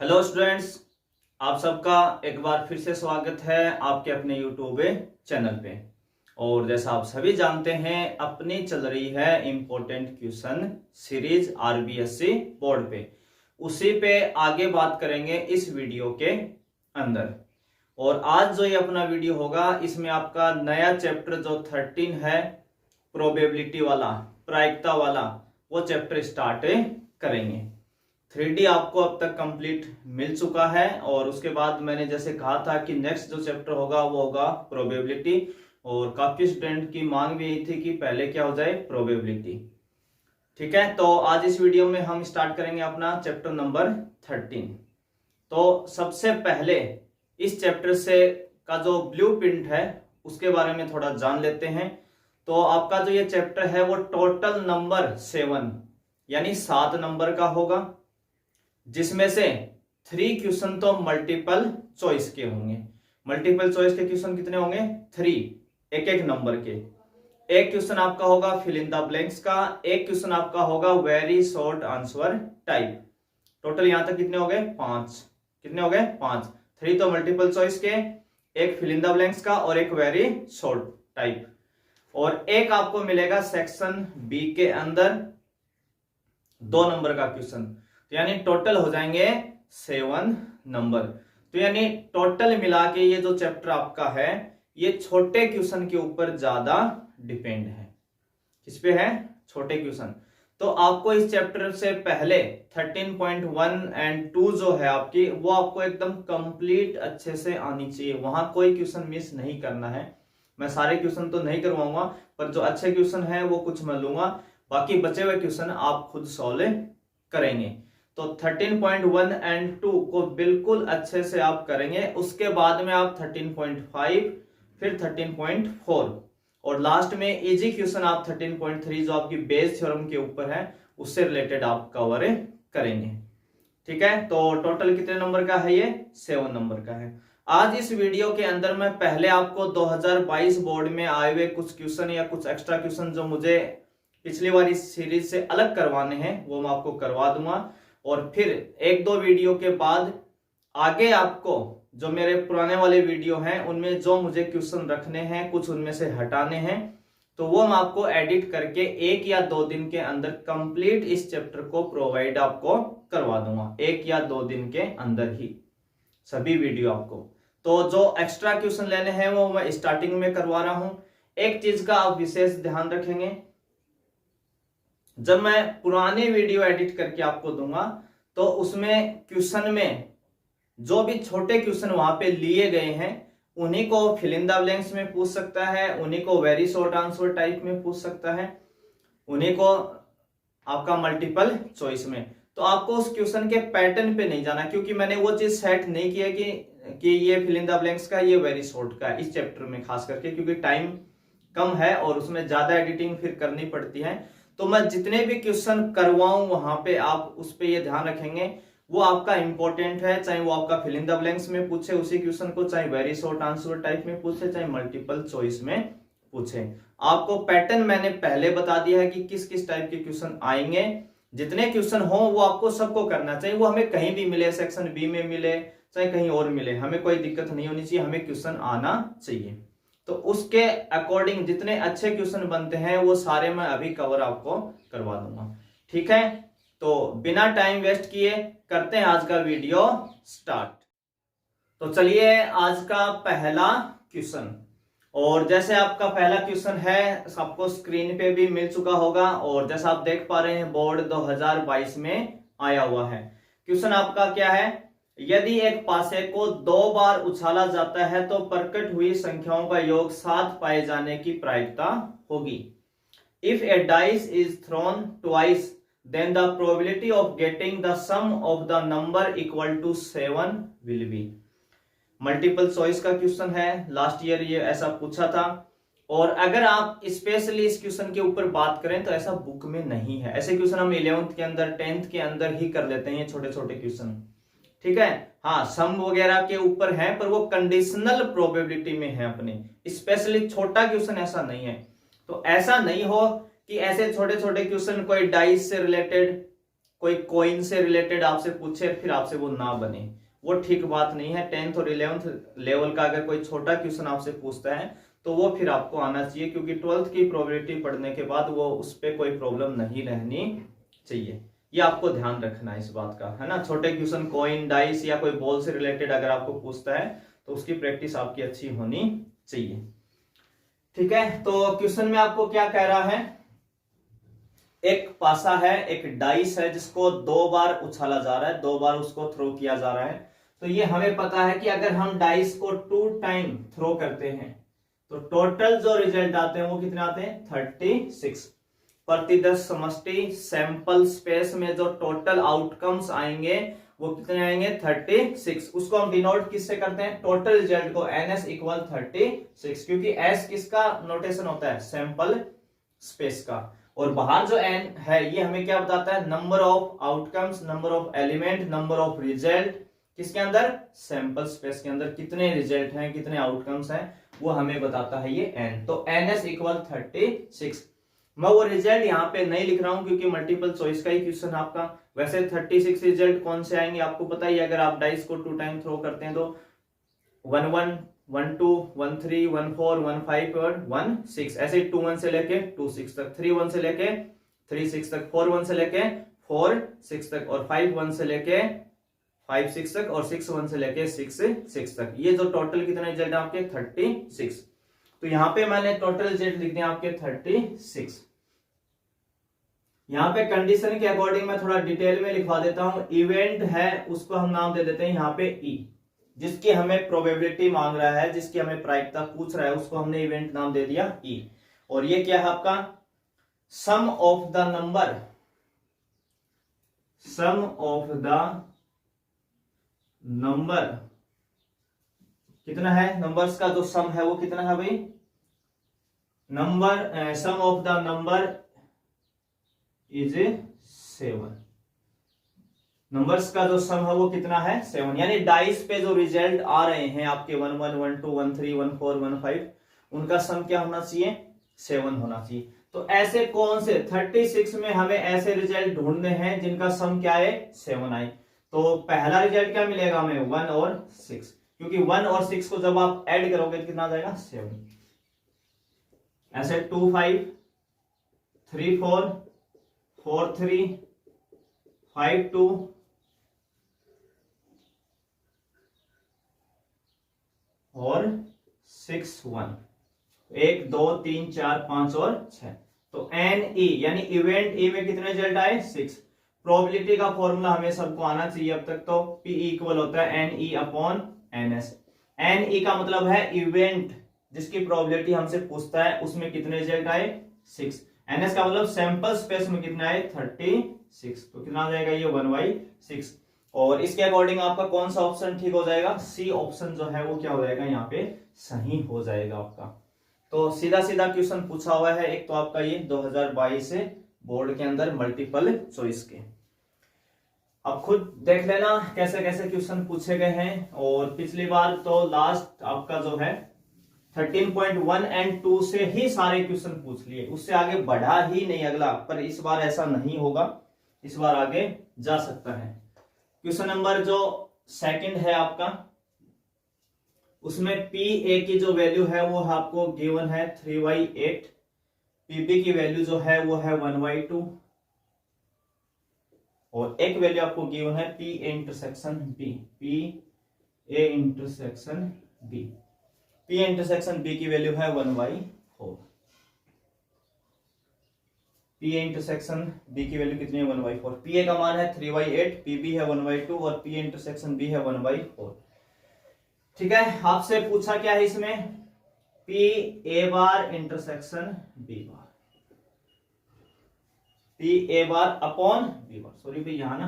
Hello students, आप सबका एक बार फिर से स्वागत है आपके अपने यूट्यूब चैनल पे। और जैसा आप सभी जानते हैं, अपनी चल रही है important question series RBSC board पे। उसी पे आगे बात करेंगे इस वीडियो के अंदर। और आज जो ये अपना वीडियो होगा, इसमें आपका नया चैप्टर जो 13 है, प्रोबेबिलिटी वाला, प्रायिकता वाला, वो चैप्टर स्टार्ट करेंगे। 3D आपको अब तक कंप्लीट मिल चुका है और उसके बाद मैंने जैसे कहा था कि नेक्स्ट जो चैप्टर होगा वो होगा प्रोबेबिलिटी। और काफी स्टूडेंट की मांग भी यही थी कि पहले क्या हो जाए, प्रोबेबिलिटी। ठीक है, तो आज इस वीडियो में हम स्टार्ट करेंगे अपना चैप्टर नंबर 13। तो सबसे पहले इस चैप्टर से का जो ब्लूप्रिंट है उसके बारे में थोड़ा जान लेते हैं। तो आपका जो ये चैप्टर है वो टोटल नंबर 7 यानी 7 नंबर का होगा, जिसमें से 3 क्वेश्चन तो मल्टीपल चॉइस के होंगे। मल्टीपल चॉइस के क्वेश्चन कितने होंगे? 3, एक एक नंबर के। एक क्वेश्चन आपका होगा फिल इन द ब्लैंक्स का, एक क्वेश्चन आपका होगा very short answer type. Total यहां तक कितने हो गए? 5। कितने हो गए? 5। 3 तो मल्टीपल चॉइस के, एक फिल इन द ब्लैंक्स का और एक वेरी शॉर्ट टाइप। और एक आपको मिलेगा सेक्शन बी के अंदर 2 नंबर का क्वेश्चन। तो यानी टोटल हो जाएंगे 7 नंबर। तो यानी टोटल मिला के ये जो चैप्टर आपका है ये छोटे क्वेश्चन के ऊपर ज्यादा डिपेंड है। किस पे है? छोटे क्वेश्चन। तो आपको इस चैप्टर से पहले 13.1 एंड 2 जो है आपकी, वो आपको एकदम कंप्लीट अच्छे से आनी चाहिए। वहां कोई क्वेश्चन मिस नहीं करना है। मैं सारे क्वेश्चन तो नहीं करवाऊंगा, पर जो अच्छे क्वेश्चन है वो कुछ मैं लूंगा, बाकी बचे हुए क्वेश्चन आप खुद सॉल्व करेंगे। तो 13.1 एंड 2 को बिल्कुल अच्छे से आप करेंगे। उसके बाद में आप 13.5, फिर 13.4 और लास्ट में इजी क्वेश्चन आप 13.3 जो आपकी बेस थ्योरम के ऊपर है उससे रिलेटेड आप कवर करेंगे। ठीक है, तो टोटल कितने नंबर का है? ये 7 नंबर का है। आज इस वीडियो के अंदर मैं पहले आपको 2022 बोर्ड में आए हुए कुछ क्वेश्चन या कुछ एक्स्ट्रा क्वेश्चन जो मुझे पिछली वाली सीरीज से अलग करवाने हैं वो मैं आपको करवा दूंगा। और फिर 1-2 वीडियो के बाद आगे आपको जो मेरे पुराने वाले वीडियो हैं उनमें जो मुझे क्वेश्चन रखने हैं, कुछ उनमें से हटाने हैं, तो वो मैं आपको एडिट करके 1 या 2 दिन के अंदर कंप्लीट इस चैप्टर को प्रोवाइड आपको करवा दूंगा। 1 या 2 दिन के अंदर ही सभी वीडियो आपको। तो जो एक्स्ट्रा क्वेश्चन लेने हैं वो मैं स्टार्टिंग में करवा रहा हूं। एक चीज का आप विशेष ध्यान रखेंगे, जब मैं पुराने वीडियो एडिट करके आपको दूंगा तो उसमें क्वेश्चन में जो भी छोटे क्वेश्चन वहां पे लिए गए हैं उन्हीं को फिल इन द ब्लैंक्स में पूछ सकता है, उन्हीं को वेरी शॉर्ट आंसर टाइप में पूछ सकता है, उन्हीं को आपका मल्टीपल चॉइस में। तो आपको उस क्वेश्चन के पैटर्न पे नहीं जाना, क्योंकि मैंने वो चीज सेट नहीं किया कि ये फिल इन द ब्लैंक्स का, ये वेरी शॉर्ट का इस चैप्टर में खास करके, क्योंकि टाइम कम है और उसमें ज्यादा एडिटिंग फिर करनी पड़ती है। तो मैं जितने भी क्वेश्चन करवाऊं वहां पे आप उस पे ये ध्यान रखेंगे वो आपका इंपॉर्टेंट है, चाहे वो आपका फिल इन द ब्लैंक्स में पूछे उसी क्वेश्चन को, चाहे वेरी शॉर्ट आंसर टाइप में पूछे, चाहे मल्टीपल चॉइस में पूछे। आपको पैटर्न मैंने पहले बता दिया है कि किस किस टाइप के क्वेश्चन आएंगे। जितने क्वेश्चन हो वो आपको सबको करना चाहिए, वो हमें कहीं भी मिले, सेक्शन बी में मिले चाहे कहीं और मिले, हमें कोई दिक्कत नहीं होनी चाहिए, हमें क्वेश्चन आना चाहिए। तो उसके अकॉर्डिंग जितने अच्छे क्वेश्चन बनते हैं वो सारे मैं अभी कवर आपको करवा दूंगा। ठीक है, तो बिना टाइम वेस्ट किए करते हैं आज का वीडियो स्टार्ट। तो चलिए आज का पहला क्वेश्चन, और जैसे आपका पहला क्वेश्चन है आपको स्क्रीन पे भी मिल चुका होगा और जैसा आप देख पा रहे हैं बोर्ड 2022 में आया हुआ है। क्वेश्चन आपका क्या है? यदि एक पासे को 2 बार उछाला जाता है तो प्रकट हुई संख्याओं का योग 7 पाए जाने की प्रायिकता होगी। If a dice is throne twice then the probability of getting the sum of the number equal to 7 will be। Multiple choice का क्वेश्चन है, लास्ट ईयर ये ऐसा पूछा था। और अगर आप स्पेशली इस क्वेश्चन के ऊपर बात करें तो ऐसा बुक में नहीं है। ऐसे क्वेश्चन हम 11th के अंदर 10th के अंदर ही कर लेते हैं, छोटे छोटे क्वेश्चन। ठीक है, हाँ सम वगैरह के ऊपर है पर वो कंडीशनल प्रोबेबिलिटी में है अपने, स्पेशली छोटा क्वेश्चन ऐसा नहीं है। तो ऐसा नहीं हो कि ऐसे छोटे छोटे क्वेश्चन कोई डाइस से रिलेटेड कोई कॉइन से रिलेटेड आपसे पूछे फिर आपसे वो ना बने, वो ठीक बात नहीं है। 10th और 11th लेवल का अगर कोई छोटा क्वेश्चन आपसे पूछता है तो वो फिर आपको आना चाहिए, क्योंकि 12th की प्रोबेबिलिटी पढ़ने के बाद वो उस पर कोई प्रॉब्लम नहीं रहनी चाहिए। ये आपको ध्यान रखना है इस बात का, है ना। छोटे क्वेश्चन कॉइन, डाइस या कोई बॉल से रिलेटेड अगर आपको पूछता है तो उसकी प्रैक्टिस आपकी अच्छी होनी चाहिए। ठीक है, तो क्वेश्चन में आपको क्या कह रहा है, एक पासा है, एक डाइस है जिसको 2 बार उछाला जा रहा है, 2 बार उसको थ्रो किया जा रहा है। तो ये हमें पता है कि अगर हम डाइस को 2 टाइम थ्रो करते हैं तो टोटल जो रिजल्ट आते हैं वो कितने आते हैं, 36। प्रति 10 समष्टि सैंपल स्पेस में जो टोटल आउटकम्स आएंगे वो कितने आएंगे, 36। उसको हम डिनोट किससे करते हैं, टोटल रिजल्ट को NS इक्वल 36, क्योंकि S किसका नोटेशन होता है, सैंपल स्पेस का। और बाहर जो n है ये हमें क्या बताता है, number of outcomes, number of element, number of result, किसके अंदर, सैंपल स्पेस के अंदर कितने रिजल्ट हैं, कितने आउटकम्स हैं, वो हमें बताता है ये n। तो NS इक्वल 36। मैं वो रिजल्ट यहाँ पे नहीं लिख रहा हूं क्योंकि मल्टीपल चॉइस का ही क्वेश्चन आपका। वैसे 36 रिजल्ट कौन से आएंगे आपको पता ही, अगर आप डाइस को 2 टाइम थ्रो करते हैं तो 1-1, 1-2, 1-3, 1-4, 1-5 और 1-6, ऐसे 2-1 से लेके 2-6 तक, 3-1 से लेके 3-6 तक, 4-1 से लेके 4-6 तक, और 5-1 से लेके 5-6 तक, और 6-1 से लेके 6-6 तक। ये जो टोटल कितने रिजल्ट आपके, 36। तो यहाँ पे मैंने टोटल रिजल्ट लिख दिया आपके 36। यहाँ पे कंडीशन के अकॉर्डिंग मैं थोड़ा डिटेल में लिखवा देता हूं। इवेंट है उसको हम नाम दे देते हैं यहाँ पे ई, जिसकी हमें प्रोबेबिलिटी मांग रहा है, जिसकी हमें प्रायिकता पूछ रहा है, उसको हमने इवेंट नाम दे दिया ई। और ये क्या है आपका, sum of the number, sum of the number कितना है, नंबर्स का जो सम है वो कितना है भाई, number, sum of the number is 7। Numbers का जो सम है वो कितना है, 7। यानी डाइस पे जो रिजल्ट आ रहे हैं आपके 1-1, 1-2, 1-3, 1-4, 1-5, उनका सम क्या होना चाहिए, 7 होना चाहिए। तो ऐसे कौन से 36 में हमें ऐसे रिजल्ट ढूंढने हैं जिनका सम क्या है, 7 आए। तो पहला रिजल्ट क्या मिलेगा हमें, 1 और 6, क्योंकि 1 और 6 को जब आप ऐड करोगे तो कितना आ जाएगा, 7। ऐसे 2-5, 3-4, 4-3, 5-2, और 6-1, 1, 2, 3, 4, 5 और 6। तो NE यानी इवेंट E में कितने रिजल्ट आए, 6। प्रोबेबिलिटी का फॉर्मूला हमें सबको आना चाहिए अब तक, तो P इक्वल होता है NE अपॉन NS। NE का मतलब है इवेंट जिसकी प्रोबेबिलिटी हमसे पूछता है उसमें कितने रिजल्ट आए, 6। NS का मतलब सैंपल स्पेस में कितना आए, 36। तो कितना आ जाएगा ये, 1/6। और इसके अकॉर्डिंग आपका कौन सा ऑप्शन ठीक हो जाएगा, सी ऑप्शन जो है वो क्या हो जाएगा, यहाँ पे सही हो जाएगा आपका। तो सीधा सीधा क्वेश्चन पूछा हुआ है एक, तो आपका ये 2022 बोर्ड के अंदर मल्टीपल चॉइस के। अब खुद देख लेना कैसे कैसे क्वेश्चन पूछे गए हैं। और पिछली बार तो लास्ट आपका जो है 13.1 एंड 2 से ही सारे क्वेश्चन पूछ लिए, उससे आगे बढ़ा ही नहीं अगला। पर इस बार ऐसा नहीं होगा, इस बार आगे जा सकता है। क्वेश्चन नंबर जो सेकंड है आपका, उसमें PA की जो वैल्यू है वो आपको गिवन है 3/8, PB की वैल्यू जो है वो है 1/2, और एक वैल्यू आपको गिवन है PA intersection B, PA intersection B, PA intersection B की वैल्यू है 1/4। PA इंटरसेक्शन B की वैल्यू कितनी है, 1/4। PA का मान है 3/8, PB है 1/2 और PA इंटरसेक्शन B है 1/4। ठीक है, आपसे पूछा क्या है इसमें, PA बार इंटरसेक्शन B बार, PA बार अपॉन B बार, सॉरी भाई यहाँ ना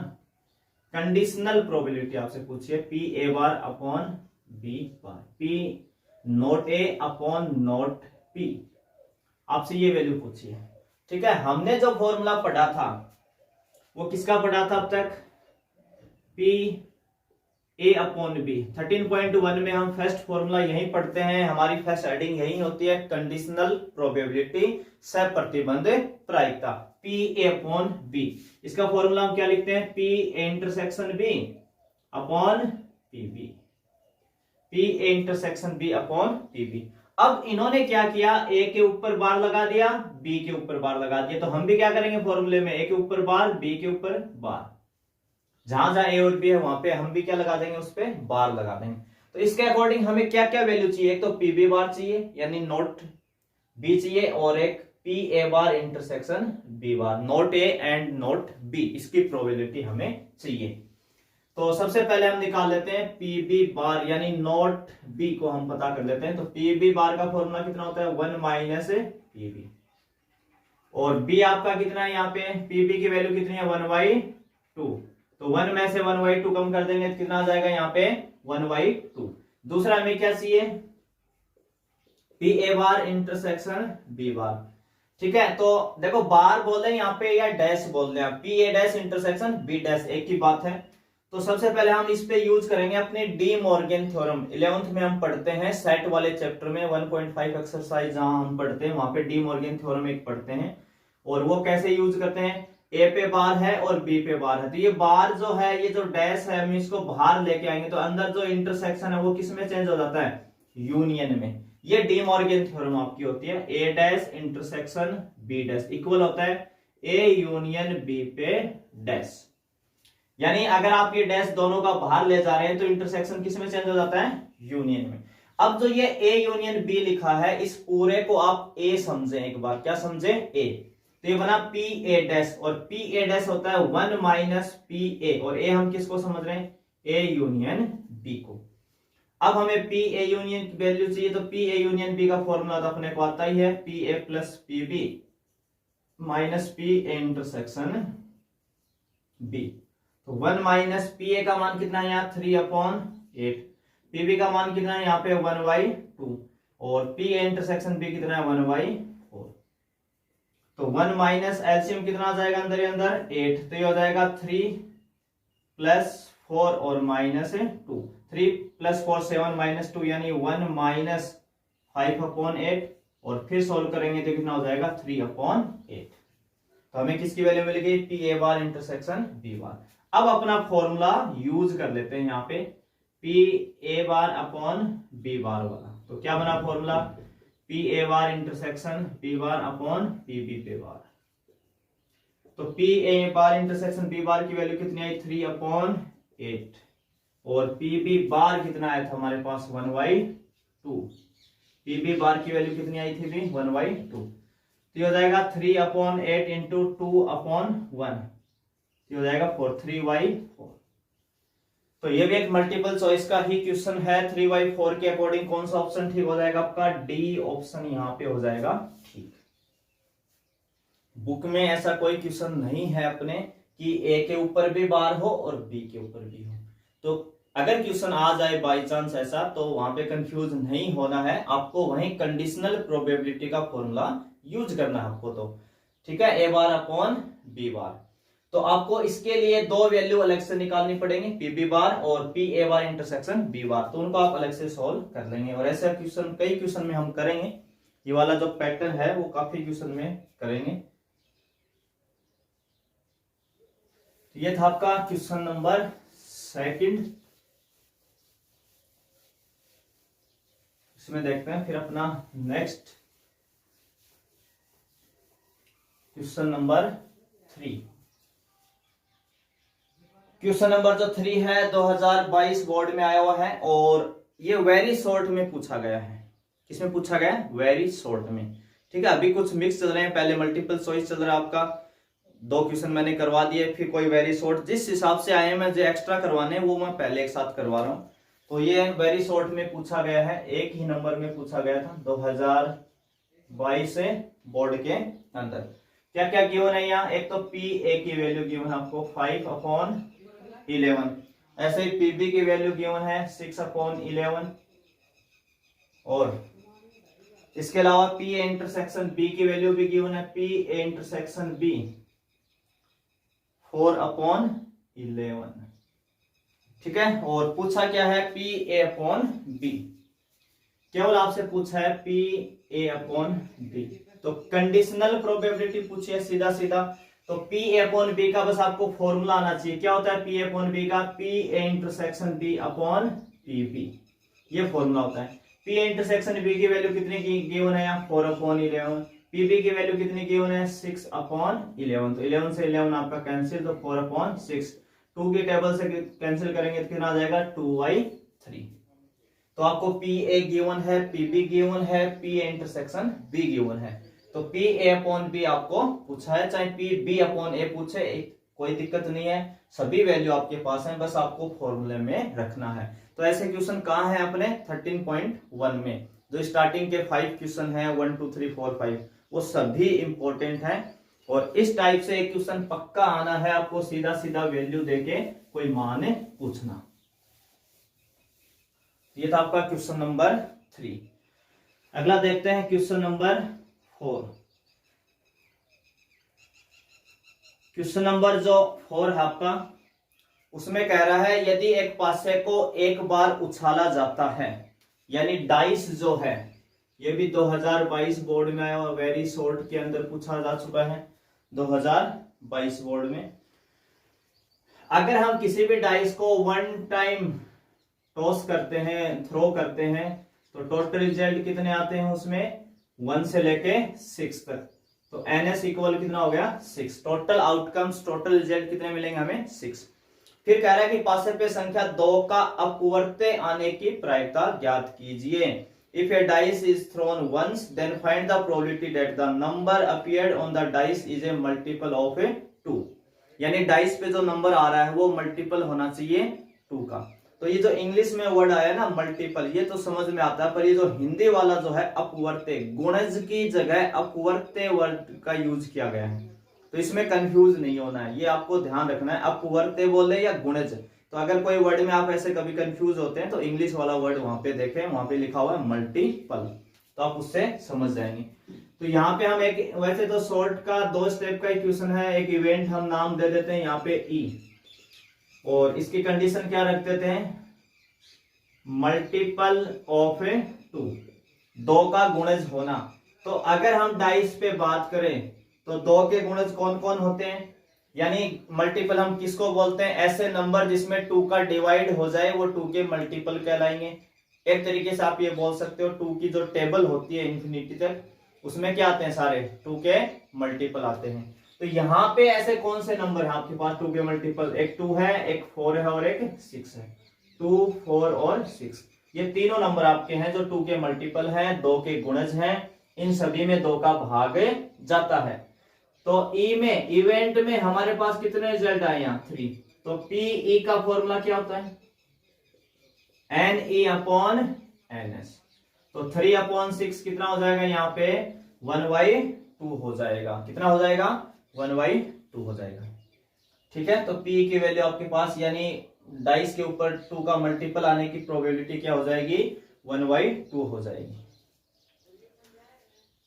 कंडीशनल प्रोबेबिलिटी आपसे पूछिए, PA bar upon B bar, P note A upon note P, आपसे ये वैल्यू पूछिए। ठीक है, हमने जो फॉर्मूला पढ़ा था वो किसका पढ़ा था अब तक, PA अपॉन B। 13.1 में हम फर्स्ट फॉर्मूला यही पढ़ते हैं, हमारी फर्स्ट हेडिंग यही होती है, कंडीशनल प्रोबेबिलिटी सह प्रतिबंध प्रायिकता। P A upon B. इसका फॉर्मूला हम क्या लिखते हैं, P A intersection B upon P B, P A intersection B upon P B. अब इन्होंने क्या किया, ए के ऊपर बार लगा दिया, बी के ऊपर बार लगा दिया, तो हम भी क्या करेंगे फॉर्मूले में, ए के ऊपर बार, बी के ऊपर बार, जहां जहां ए और बी है वहां पे हम भी क्या लगा देंगे, उस पे बार लगा देंगे। तो इसके अकॉर्डिंग हमें क्या क्या वैल्यू चाहिए, एक तो पी बी बार चाहिए यानी नोट बी चाहिए, और एक P A bar intersection B bar, not A and not B, इसकी प्रोबेबिलिटी हमें चाहिए। तो सबसे पहले हम निकाल लेते हैं पी बी बार यानी नोट बी को हम पता कर लेते हैं। तो पी बी बार का फॉर्मूला कितना होता है, 1 माइनस पी बी, और बी आपका कितना है, यहाँ पे पी बी की वैल्यू कितनी है, 1/2। तो 1 में से 1/2 कम कर देंगे तो कितना आ जाएगा, यहाँ पे 1/2। दूसरा हमें क्या चाहिए, P A bar intersection B bar. ठीक है, तो देखो बार बोल रहे हैं यहाँ पे या डैश बोल रहे हैं, P A dash intersection B dash एक ही बात है। तो सबसे पहले हम इस पे यूज करेंगे अपने डी मॉर्गन थ्योरम। 11th में हम पढ़ते हैं सेट वाले चैप्टर में 1.5 एक्सरसाइज जहां हम पढ़ते हैं वहां पे डी मॉर्गन थ्योरम एक पढ़ते हैं, और वो कैसे यूज करते हैं, ए पे बार है और बी पे बार है, तो ये बार जो है, ये जो डैश है, हम इसको बाहर लेके आएंगे तो अंदर जो इंटरसेक्शन है वो किस में चेंज हो जाता है, यूनियन में। ये डी मॉर्गन थ्योरम आपकी होती है, A dash intersection B dash equal होता है ए यूनियन बी पे डैश। यानी अगर आप ये डैश दोनों का बाहर ले जा रहे हैं तो इंटरसेक्शन किस में चेंज हो जाता है, यूनियन में। अब जो ये ए यूनियन बी लिखा है, इस पूरे को आप ए समझे, एक बार क्या समझे, ए। तो ये बना पी ए डैश, और पी ए डैश होता है 1 माइनस पी ए, और ए हम किसको समझ रहे हैं, ए यूनियन बी को। अब हमें पी ए यूनियन की वैल्यू चाहिए, तो पी ए यूनियन बी का फॉर्मूला तो अपने को आता ही है, P A plus P B minus P A intersection B. तो 1 माइनस पी ए का मान कितना है यहाँ, 3/8, पी बी का मान कितना है यहाँ पे 1/2, और पी ए इंटरसेक्शन बी कितना है 1/4। तो 1 माइनस एलसीएम कितना आ जाएगा अंदर ही अंदर 8, तो ये हो जाएगा 3 प्लस 4 और माइनस 2, 3 प्लस 4 7 माइनस 2 यानी 1 माइनस 5/8, और फिर सोल्व करेंगे तो कितना हो जाएगा 3/8। तो हमें किसकी वैल्यू मिल गई, P A bar intersection B bar. अब अपना फॉर्मूला यूज कर लेते हैं यहाँ पे, P A bar upon B bar वाला। तो क्या बना formula, P A bar intersection B bar upon P B पे बार। तो P A bar intersection B bar की वैल्यू कितनी आई, 3/8, और पी बी बार कितना आया था हमारे पास 1/2। पी बी बार की वैल्यू कितनी आई थी भी 1/2, तो ये हो जाएगा 3/8 इंटू 2/1, ये हो जाएगा 4, 3/4। तो ये भी एक मल्टीपल चॉइस का ही क्वेश्चन है, 3/4 के अकॉर्डिंग कौन सा ऑप्शन ठीक हो जाएगा, आपका डी ऑप्शन यहाँ पे हो जाएगा ठीक। बुक में ऐसा कोई क्वेश्चन नहीं है अपने कि ए के ऊपर भी बार हो और बी के ऊपर भी हो। तो अगर क्वेश्चन आ जाए बाई चांस ऐसा, तो वहां पे कंफ्यूज नहीं होना है आपको, वहीं कंडीशनल प्रोबेबिलिटी का फॉर्मूला यूज करना है आपको। तो ठीक है, ए बार अपॉन बी बार। तो आपको इसके लिए दो वैल्यू अलग से निकालनी पड़ेगी, पी बी बार और P A bar intersection B bar, तो उनको आप अलग से सॉल्व कर लेंगे। और ऐसा क्वेश्चन कई क्वेश्चन में हम करेंगे, ये वाला जो पैटर्न है वो काफी क्वेश्चन में करेंगे। ये था आपका क्वेश्चन नंबर 2। इसमें देखते हैं फिर अपना next question number 3। Question number जो 3 है 2022 बोर्ड में आया हुआ है, और ये वेरी शॉर्ट में पूछा गया है। किसमें पूछा गया है, वेरी शॉर्ट में। ठीक है, अभी कुछ मिक्स चल रहे हैं, पहले मल्टीपल चॉइस चल रहा है आपका, 2 क्वेश्चन मैंने करवा दिए, फिर कोई वेरी शॉर्ट जिस हिसाब से आए हैं, मैं जो एक्स्ट्रा करवाने वो मैं पहले एक साथ करवा रहा हूँ। तो ये वेरी शॉर्ट में पूछा गया है, एक ही नंबर में पूछा गया था 2022 से बोर्ड के अंदर। क्या क्या गिवन है यहाँ, एक तो पी ए की वैल्यू गिवन आपको 5/11, ऐसे ही पी बी की वैल्यू गिवन है 6/11, और इसके अलावा पी ए इंटरसेक्शन बी की वैल्यू भी गिवन है, पी ए इंटरसेक्शन बी 4/11। ठीक है, और पूछा क्या है, पी ए अपॉन बी। केवल आपसे पूछा है पी ए अपॉन बी, तो कंडीशनल प्रोबेबिलिटी पूछी है सीधा सीधा, तो पी ए अपॉन बी का बस आपको फॉर्मूला आना चाहिए। क्या होता है पी ए अपॉन बी का? P A intersection B upon P B, ये फॉर्मूला होता है। पी ए इंटरसेक्शन बी की वैल्यू कितनी की गिवन है? 4 अपॉन 11। पी बी की वैल्यू कितनी गिवन है? 6 अपॉन 11। तो 11 से 11 आपका कैंसिल, तो 4 अपॉन 6। 2 के टेबल से कैंसिल करेंगे तो कितना आ जाएगा? 2/3। तो आपको पी ए गिवन है, पी बी गिवन है, P A intersection be given है। तो पी ए अपॉन बी आपको पूछा है, चाहे पी बी अपॉन ए पूछे, कोई दिक्कत नहीं है, सभी वैल्यू आपके पास है, बस आपको फॉर्मूले में रखना है। तो ऐसे क्वेश्चन कहाँ है अपने 13.1 में? जो स्टार्टिंग के 5 क्वेश्चन है 1 2 3 4 5, वो सभी इंपॉर्टेंट है। और इस टाइप से एक क्वेश्चन पक्का आना है आपको, सीधा सीधा वैल्यू देके कोई मान पूछना। ये था आपका क्वेश्चन नंबर 3। अगला देखते हैं क्वेश्चन नंबर 4। क्वेश्चन नंबर जो 4 है आपका, उसमें कह रहा है यदि एक पासे को एक बार उछाला जाता है, यानी डाइस जो है, ये भी 2022 बोर्ड में आया और वेरी शॉर्ट के अंदर पूछा जा चुका है 2022 बोर्ड में। अगर हम किसी भी डाइस को 1 टाइम टॉस करते हैं, थ्रो करते हैं, तो टोटल रिजल्ट कितने आते हैं उसमें? 1 से लेके 6 तक। तो NS इक्वल कितना हो गया? 6। टोटल आउटकम्स, टोटल रिजल्ट कितने मिलेंगे हमें? 6। फिर कह रहा है कि पासे पे संख्या 2 का अपवर्ते आने की प्रायिकता ज्ञात कीजिए। If a dice is thrown once, then find the probability that the number appeared on the dice is a multiple of a 2। यानी डाइस पे जो नंबर आ रहा है वो मल्टीपल होना चाहिए 2 का। तो ये जो इंग्लिश में वर्ड आया ना मल्टीपल, ये तो समझ में आता है, पर ये जो हिंदी वाला जो है अपवर्ते, गुणज की जगह अपवर्ते वर्ड का यूज किया गया है, तो इसमें कंफ्यूज नहीं होना है, ये आपको ध्यान रखना है, अपवर्ते बोले या गुणज। तो अगर कोई वर्ड में आप ऐसे कभी कंफ्यूज होते हैं तो इंग्लिश वाला वर्ड वहां पे देखें, वहां पे लिखा हुआ है मल्टीपल, तो आप उससे समझ जाएंगे। तो यहाँ पे हम एक, वैसे तो शॉर्ट का 2 स्टेप का क्वेश्चन है, एक इवेंट हम नाम दे देते हैं यहाँ पे ई, और इसकी कंडीशन क्या रख देते हैं? मल्टीपल ऑफ 2, 2 का गुणज होना। तो अगर हम डाइस पे बात करें तो 2 के गुणज कौन कौन होते हैं? यानी मल्टीपल हम किसको बोलते हैं? ऐसे नंबर जिसमें 2 का डिवाइड हो जाए वो 2 के मल्टीपल कहलाएंगे। एक तरीके से आप ये बोल सकते हो 2 की जो टेबल होती है इंफिनिटी तक, उसमें क्या आते हैं? सारे 2 के मल्टीपल आते हैं। तो यहाँ पे ऐसे कौन से नंबर है आपके पास 2 के मल्टीपल? एक 2 है, एक 4 है और एक 6 है। 2, 4 और 6, ये तीनों नंबर आपके हैं जो 2 के मल्टीपल हैं, 2 के गुणज हैं। इन सभी में 2 का भाग जाता है। तो ई में, इवेंट में हमारे पास कितने रिजल्ट आए? यहाँ 3। तो पी का फॉर्मूला क्या होता है? NE upon NS। तो 3 अपॉन 6 कितना हो जाएगा? यहाँ पे 1/2 हो जाएगा। कितना हो जाएगा? 1/2 हो जाएगा। ठीक है, तो P की वैल्यू आपके पास, यानी डाइस के ऊपर 2 का मल्टीपल आने की प्रोबेबिलिटी क्या हो जाएगी? 1/2 हो जाएगी।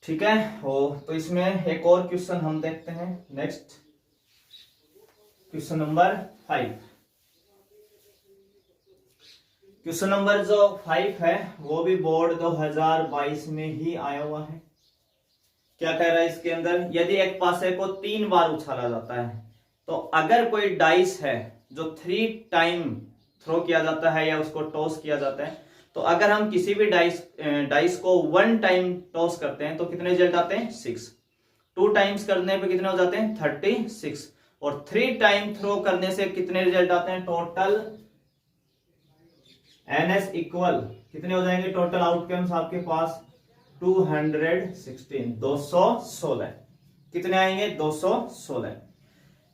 ठीक है, तो इसमें एक और क्वेश्चन हम देखते हैं। Next question number 5। Question number जो 5 है वो भी बोर्ड 2022 में ही आया हुआ है। क्या कह रहा है इसके अंदर? यदि एक पासे को 3 बार उछाला जाता है, तो अगर कोई डाइस है जो 3 टाइम थ्रो किया जाता है या उसको टॉस किया जाता है, तो अगर हम किसी भी डाइस को 1 टाइम टॉस करते हैं तो कितने रिजल्ट आते हैं? 6। 2 टाइम्स करने पे कितने हो जाते हैं? 36। और 3 टाइम थ्रो करने से कितने रिजल्ट आते हैं? टोटल NS इक्वल कितने हो जाएंगे? टोटल आउटकम्स आपके पास 216, 216। कितने आएंगे? 216।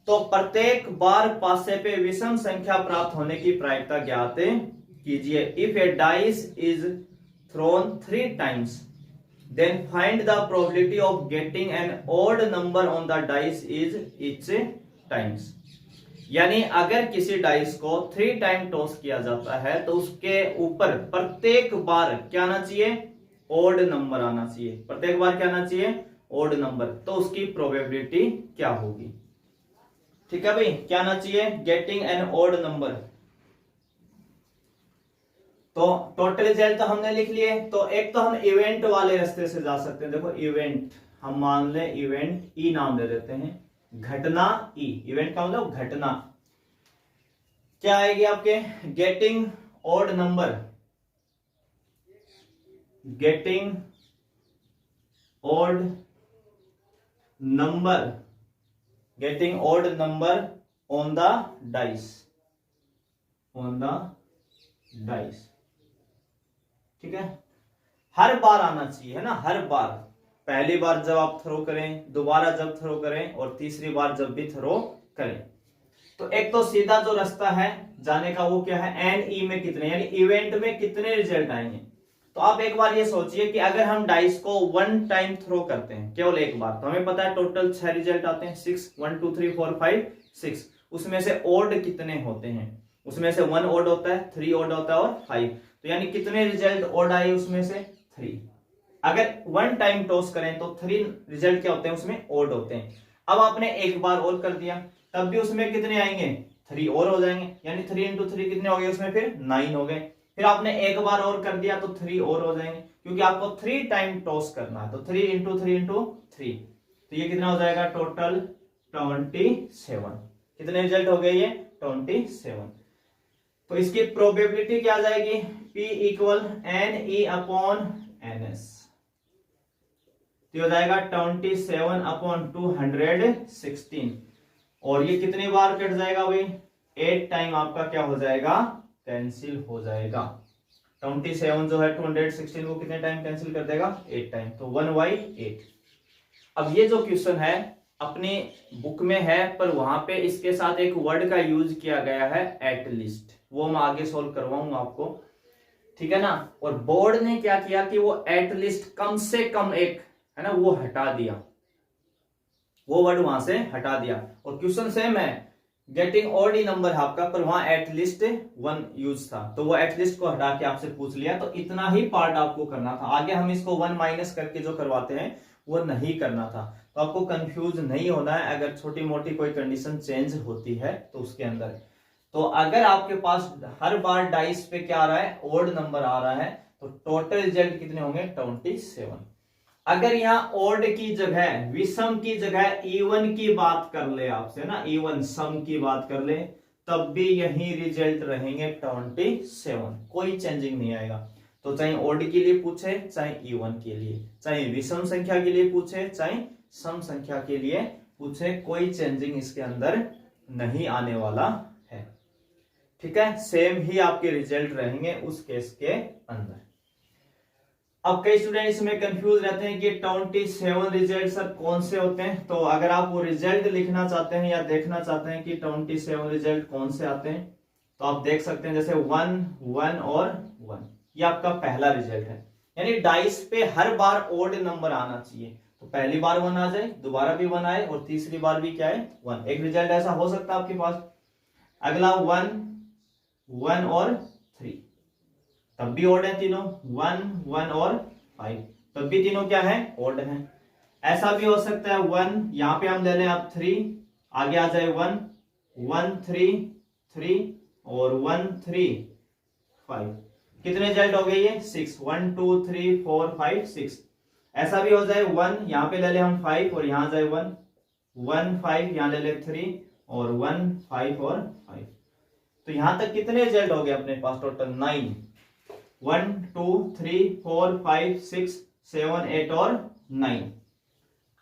तो प्रत्येक बार पासे पे विषम संख्या प्राप्त होने की प्रायिकता ज्ञात कीजिए। If a dice is thrown 3 times, then find the probability of getting an odd number on the dice is each times. यानी अगर किसी डाइस को 3 टाइम टॉस किया जाता है तो उसके ऊपर प्रत्येक बार क्या आना चाहिए? ऑड नंबर आना चाहिए। प्रत्येक बार क्या आना चाहिए? Odd number. तो उसकी प्रोबेबिलिटी क्या होगी? ठीक है भाई, क्या आना चाहिए? Getting an odd number. तो टोटल रिजल्ट तो हमने लिख लिए। तो एक तो हम इवेंट वाले रास्ते से जा सकते हैं। देखो इवेंट, हम मान ले इवेंट ई नाम दे देते हैं, घटना ई। इवेंट का मतलब घटना। क्या आएगी आपके, getting odd number, getting odd number, getting odd number on the dice, on the dice. ठीक है, हर बार आना चाहिए, है ना, हर बार। पहली बार जब आप थ्रो करें, दोबारा जब थ्रो करें, और तीसरी बार जब भी थ्रो करें। तो एक तो सीधा जो रास्ता है जाने का वो क्या है, एन ई में कितने, यानी इवेंट में कितने रिजल्ट आएंगे। तो आप एक बार ये सोचिए कि अगर हम डाइस को 1 टाइम थ्रो करते हैं, केवल एक बार, तो हमें पता है टोटल 6 रिजल्ट आते हैं, 6, 1 2 3 4 5 6। उसमें से ओड कितने होते हैं, उसमें से 1 ओड होता है, 3 ओड होता है और 5। तो यानी कितने रिजल्ट ओड आए उसमें से, 3। अगर 1 टाइम टॉस करें तो 3 रिजल्ट क्या होते हैं उसमें, ओड होते हैं। अब आपने एक बार और कर दिया, तब भी उसमें कितने आएंगे, 3 और हो जाएंगे, यानी 3 इंटू 3 कितने हो गए उसमें, फिर 9 हो गए। फिर आपने एक बार और कर दिया तो 3 और हो जाएंगे, क्योंकि आपको 3 टाइम टॉस करना है। तो 3 इंटू 3 इंटू 3, तो ये कितना हो जाएगा, टोटल 27। कितने रिजल्ट हो गए ये, 27। तो इसकी प्रोबेबिलिटी क्या आ जाएगी, P equal N E upon N S. तो हो जाएगा 27 अपॉन 216। और ये कितनी बार कट जाएगा भाई, 8 टाइम आपका क्या हो जाएगा, कैंसिल हो जाएगा। 27 जो है 216 वो कितने टाइम कैंसिल कर देगा, 8 टाइम। तो 1/8। अब ये जो क्वेश्चन है अपनी बुक में है, पर वहां पे इसके साथ एक वर्ड का यूज किया गया है, एटलीस्ट। वो मैं आगे सोल्व करवाऊंगा आपको, ठीक है ना। और बोर्ड ने क्या किया कि वो एटलीस्ट, कम से कम एक, है ना, वो हटा दिया, वो वर्ड वहां से हटा दिया। और क्वेश्चन सेम है, गेटिंग ऑड ही नंबर है आपका, पर वहां एटलीस्ट 1 यूज था, तो वो एटलीस्ट को हटा के आपसे पूछ लिया। तो इतना ही पार्ट आपको करना था, आगे हम इसको 1 माइनस करके जो करवाते हैं वो नहीं करना था। तो आपको कंफ्यूज नहीं होना है अगर छोटी मोटी कोई कंडीशन चेंज होती है तो उसके अंदर। तो अगर आपके पास हर बार डाइस पे क्या आ रहा है, ओड नंबर आ रहा है, तो टोटल रिजल्ट कितने होंगे, 27। अगर यहाँ ओड की जगह, विषम की जगह इवन की बात कर ले आपसे ना, इवन सम की बात कर ले, तब भी यही रिजल्ट रहेंगे 27, कोई चेंजिंग नहीं आएगा। तो चाहे ओड के लिए पूछे, चाहे इवन के लिए, चाहे विषम संख्या के लिए पूछे, चाहे सम संख्या के लिए पूछे, कोई चेंजिंग इसके अंदर नहीं आने वाला है। ठीक है, सेम ही आपके रिजल्ट रहेंगे उस केस के अंदर। अब कई स्टूडेंट इसमें कंफ्यूज रहते हैं कि 27 रिजल्ट सर कौन से होते हैं। तो अगर आप वो रिजल्ट लिखना चाहते हैं या देखना चाहते हैं कि 27 रिजल्ट कौन से आते हैं, तो आप देख सकते हैं, जैसे 1, 1 और 1, ये आपका पहला रिजल्ट है। यानी डाइस पे हर बार ओड नंबर आना चाहिए। तो पहली बार 1 आ जाए, दोबारा भी 1 आए, और तीसरी बार भी क्या है, 1। एक रिजल्ट ऐसा हो सकता है आपके पास। अगला 1, 1 और 3, तब भी ओड है तीनों, 1, 1 और 5, तब भी तीनों क्या है, ओड है। ऐसा भी हो सकता है 1, यहां पे हम ले लें आप 3, आगे आ जाए 1, 1 3 3 और 1 3 5। कितने रिजल्ट हो गए ये, 6, 1 2 3 4 5 6। ऐसा भी हो जाए 1, यहां पे ले ले हम 5, और यहां जाए 1, 1 5, यहां ले ले 3 और 1 5 और 5। तो यहां तक कितने रिजल्ट हो गए अपने पास, टोटल 9। 1 2 3 4 5 6 7 8 और 9।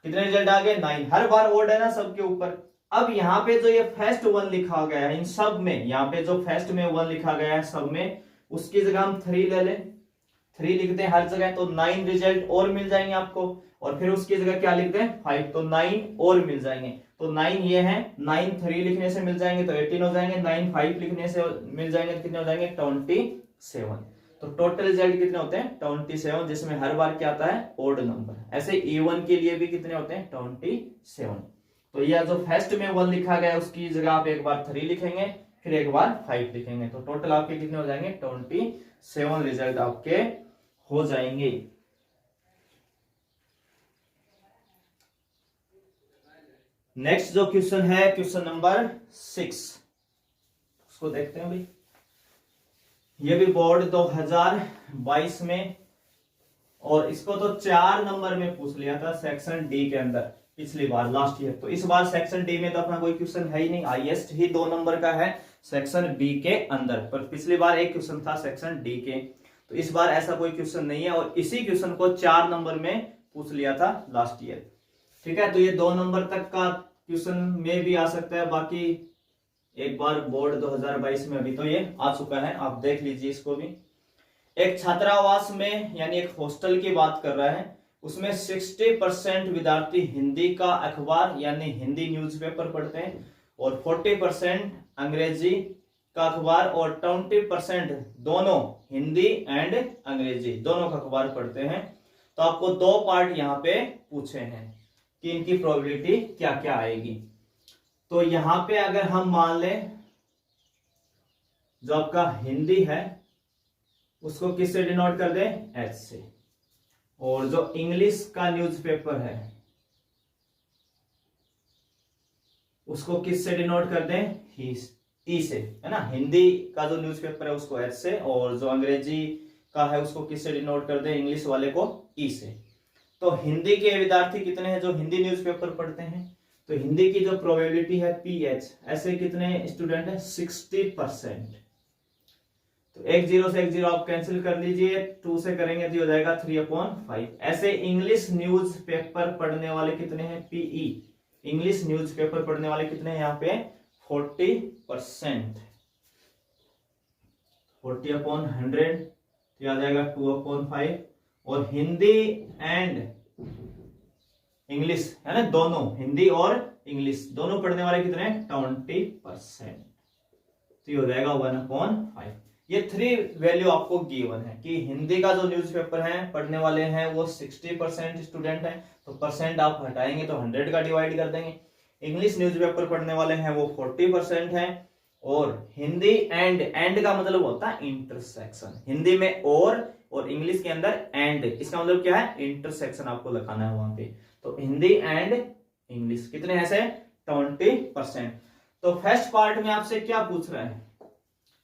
कितने रिजल्ट आ गए, 9। हर बार ओड है ना सबके ऊपर। अब यहाँ पे जो ये फर्स्ट 1 लिखा गया है इन सब में, यहाँ पे जो फर्स्ट में 1 लिखा गया है सब में, उसकी जगह हम 3 ले लें, 3 लिखते हैं हर जगह, तो 9 रिजल्ट और मिल जाएंगे आपको। और फिर उसकी जगह क्या लिखते हैं, 5, तो 9 और मिल जाएंगे। तो 9 ये है, 9 3 लिखने से मिल जाएंगे तो 18 हो जाएंगे, 9 5 लिखने से मिल जाएंगे तो कितने हो जाएंगे, 27। तो टोटल रिजल्ट कितने होते हैं, 27, जिसमें हर बार क्या आता है, ओड नंबर। ऐसे इवन के लिए भी कितने होते हैं, 27। तो यह जो फर्स्ट में 1 लिखा गया उसकी जगह आप एक बार 3 लिखेंगे, फिर एक बार 5 लिखेंगे, तो टोटल आपके कितने हो जाएंगे, 27 रिजल्ट आपके हो जाएंगे। नेक्स्ट जो क्वेश्चन है, क्वेश्चन नंबर 6, उसको देखते हैं भाई। ये भी बोर्ड 2022 में, और इसको तो 4 नंबर में पूछ लिया था सेक्शन डी के अंदर पिछली बार लास्ट ईयर। तो इस बार सेक्शन डी में तो अपना कोई क्वेश्चन है ही नहीं, हाईएस्ट ही 2 नंबर का है सेक्शन बी के अंदर, पर पिछली बार एक क्वेश्चन था सेक्शन डी के। तो इस बार ऐसा कोई क्वेश्चन नहीं है, और इसी क्वेश्चन को 4 नंबर में पूछ लिया था लास्ट ईयर। ठीक है, तो ये 2 नंबर तक का क्वेश्चन में भी आ सकता है। बाकी एक बार बोर्ड 2022 में अभी तो ये आ चुका है, आप देख लीजिए इसको भी। एक छात्रावास में यानी एक हॉस्टल की बात कर रहा है, उसमें 60% विद्यार्थी हिंदी का अखबार यानी हिंदी न्यूज़पेपर पढ़ते हैं, और 40% अंग्रेजी का अखबार, और 20% दोनों हिंदी एंड अंग्रेजी दोनों का अखबार पढ़ते हैं। तो आपको 2 पार्ट यहाँ पे पूछे हैं कि इनकी प्रोबेबिलिटी क्या क्या आएगी। तो यहां पे अगर हम मान लें जो आपका हिंदी है उसको किससे डिनोट कर दें, एच से, और जो इंग्लिश का न्यूज़पेपर है उसको किससे डिनोट कर दें, ई से, है ना। हिंदी का जो न्यूज़पेपर है उसको एच से, और जो अंग्रेजी का है उसको किससे डिनोट कर दें, इंग्लिश वाले को ई से। तो हिंदी के विद्यार्थी कितने हैं जो हिंदी न्यूज़पेपर पढ़ते हैं, तो हिंदी की जो प्रोबेबिलिटी है पीएच, ऐसे कितने स्टूडेंट हैं, 60%। तो 1 0 से 1 0 आप कैंसिल कर लीजिए, 2 से करेंगे तो हो जाएगा 3/5। ऐसे इंग्लिश न्यूज़पेपर पढ़ने वाले कितने हैं, पीई, इंग्लिश न्यूज़पेपर पढ़ने वाले कितने हैं यहाँ पे, 40%। 40/100 तो आ जाएगा 2/5। और हिंदी एंड इंग्लिश है ना, दोनों हिंदी और इंग्लिश दोनों पढ़ने वाले कितने हैं, 20%। तो ये हो जाएगा 1/5। ये 3 वैल्यू आपको गिवन है कि हिंदी का जो न्यूज़पेपर है पढ़ने वाले हैं वो 60% स्टूडेंट हैं, तो परसेंट आप हटाएंगे तो 100 का डिवाइड कर देंगे। इंग्लिश न्यूज़पेपर पढ़ने वाले हैं वो 40% हैं, और हिंदी एंड का मतलब होता है इंटरसेक्शन, हिंदी में और इंग्लिश के अंदर एंड, इसका मतलब क्या है, इंटरसेक्शन आपको लगाना है वहां पे। तो हिंदी एंड इंग्लिश कितने ऐसे, 20%। तो फर्स्ट पार्ट में आपसे क्या पूछ रहा है,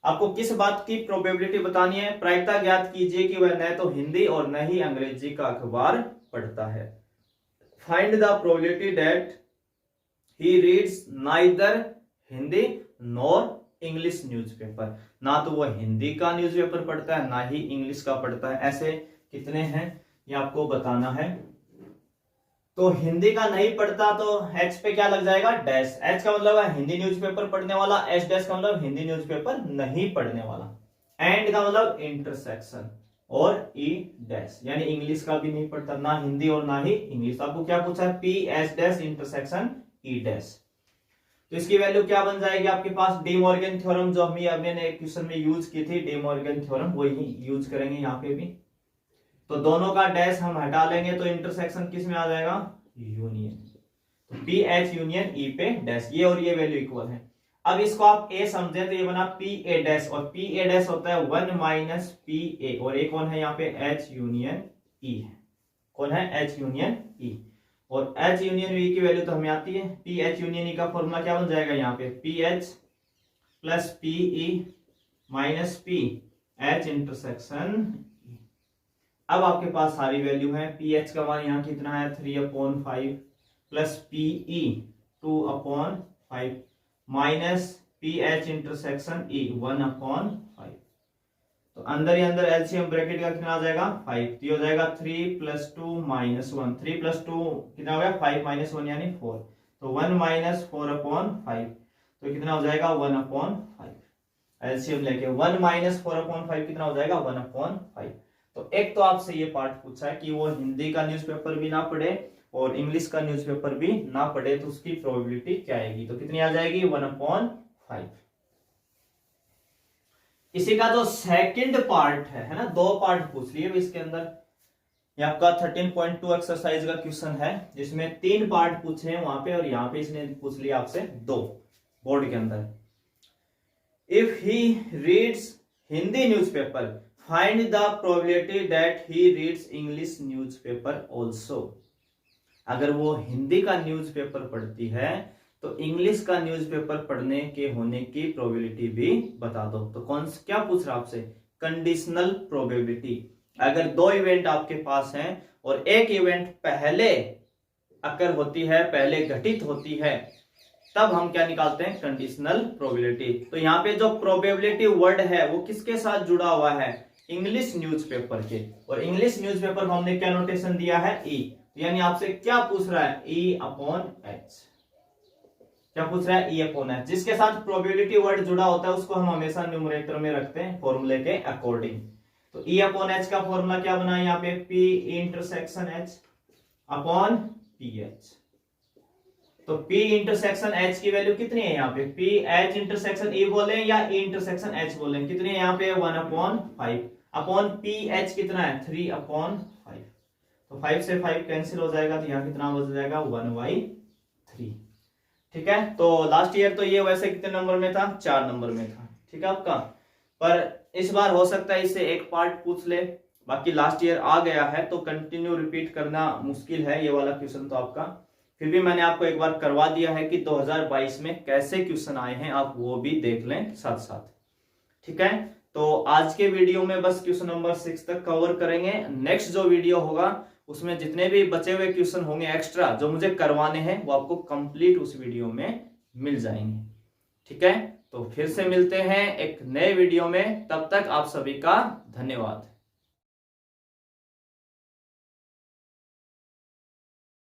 आपको किस बात की प्रोबेबिलिटी बतानी है, प्रायिकता ज्ञात कीजिए कि वह न तो हिंदी और न ही अंग्रेजी का अखबार पढ़ता है। Find the probability that he reads neither Hindi nor English newspaper, ना तो वह हिंदी का न्यूज़पेपर पढ़ता है ना ही इंग्लिश का पढ़ता है। ऐसे कितने हैं ये आपको बताना है। तो हिंदी का नहीं पढ़ता तो एच पे क्या लग जाएगा, डैश। एच का मतलब है हिंदी न्यूज़पेपर पढ़ने वाला, एच डैश का मतलब हिंदी न्यूज़पेपर नहीं पढ़ने वाला, एंड का मतलब इंटरसेक्शन, और ई डैश यानी इंग्लिश का भी नहीं पढ़ता, ना हिंदी और ना ही इंग्लिश। आपको क्या पूछा है, P H dash intersection E dash. तो इसकी वैल्यू क्या बन जाएगी आपके पास, डी मॉर्गन थ्योरम जो हमने क्वेश्चन में यूज की थी, डी मॉर्गन थ्योरम वही यूज करेंगे यहाँ पे भी। तो दोनों का डैश हम हटा लेंगे तो इंटरसेक्शन किस में आ जाएगा, यूनियन। तो पी एच यूनियन ई पे डैश, ये और ये वैल्यू इक्वल है। अब इसको आप ए समझे तो ये बना पी ए डैश, और पी ए डैश होता है 1 माइनस पी ए, और एक कौन है यहाँ पे, एच यूनियन ई है। कौन है, एच यूनियन ई। और एच यूनियन ई की वैल्यू तो हमें आती है, पी एच यूनियन ई का फॉर्मूला क्या बन जाएगा यहाँ पे, P H plus P E minus P H intersection. अब आपके पास सारी वैल्यू है, पी एच का मान यहाँ कितना है 3/5 plus P E 2/5 minus P H intersection E 1/5। तो अंदर ही अंदर एलसीएम ब्रैकेट का कितना आ जाएगा 5, तो हो जाएगा 3 + 2 - 1, 3 + 2 कितना हो गया 5 - 1 यानी 4, तो 1 - 4/5, तो कितना हो जाएगा 1/5। एलसीएम लेके 1 - 4/5 कितना हो जाएगा 1/5। तो एक तो आपसे ये पार्ट पूछा है कि वो हिंदी का न्यूज़पेपर भी ना पढ़े और इंग्लिश का न्यूज़पेपर भी ना पढ़े, तो उसकी प्रोबेबिलिटी क्या आएगी, तो कितनी आ जाएगी 1/5। इसी का जो सेकंड पार्ट है ना, 2 पार्ट पूछ लिए इसके अंदर। ये आपका 13.2 एक्सरसाइज का क्वेश्चन है जिसमें 3 पार्ट पूछे हैं वहां पे, और यहाँ पे इसने पूछ लिया आपसे 2 बोर्ड के अंदर। If he reads Hindi newspaper find the probability that he reads English newspaper also. अगर वो हिंदी का न्यूज़पेपर पढ़ती है तो इंग्लिश का न्यूज़पेपर पढ़ने के होने की प्रोबेबिलिटी भी बता दो। तो कौन क्या पूछ रहा आपसे, कंडीशनल प्रोबेबिलिटी। अगर दो इवेंट आपके पास हैं और एक इवेंट पहले अकर होती है, पहले घटित होती है, तब हम क्या निकालते हैं, कंडीशनल प्रोबेबिलिटी। तो यहाँ पे जो प्रोबेबिलिटी वर्ड है वो किसके साथ जुड़ा हुआ है, इंग्लिश न्यूज़पेपर के। और इंग्लिश न्यूज़पेपर को हमने क्या नोटेशन दिया है, ई। यानी आपसे क्या पूछ रहा है, ई अपॉन एच। क्या पूछ रहा है, ई अपॉन एच। जिसके साथ प्रोबेबिलिटी वर्ड जुड़ा होता है उसको हम हमेशा न्यूमरेटर में रखते हैं फॉर्मूले के अकॉर्डिंग। तो ई अपॉन एच का फॉर्मूला क्या बना है यहाँ पे, P intersection H upon P H. तो P इंटरसेक्शन H की वैल्यू कितनी है यहाँ पे, P H इंटरसेक्शन E बोले या E इंटरसेक्शन H बोले, कितनी है यहाँ पे 1/5 अपॉन पी एच कितना है 3/5। तो 5 से 5 कैंसिल हो जाएगा, तो यहाँ कितना बच जाएगा 1/3। ठीक है। तो लास्ट ईयर तो ये वैसे कितने नंबर में था, 4 नंबर में था। ठीक है आपका, पर इस बार हो सकता है इससे एक पार्ट पूछ ले, बाकी लास्ट ईयर आ गया है तो कंटिन्यू रिपीट करना मुश्किल है ये वाला क्वेश्चन तो आपका। फिर भी मैंने आपको एक बार करवा दिया है कि 2022 में कैसे क्वेश्चन आए हैं, आप वो भी देख लें साथ साथ। ठीक है, तो आज के वीडियो में बस क्वेश्चन नंबर 6 तक कवर करेंगे। नेक्स्ट जो वीडियो होगा उसमें जितने भी बचे हुए क्वेश्चन होंगे एक्स्ट्रा जो मुझे करवाने हैं वो आपको कंप्लीट उस वीडियो में मिल जाएंगे। ठीक है, तो फिर से मिलते हैं एक नए वीडियो में, तब तक आप सभी का धन्यवाद।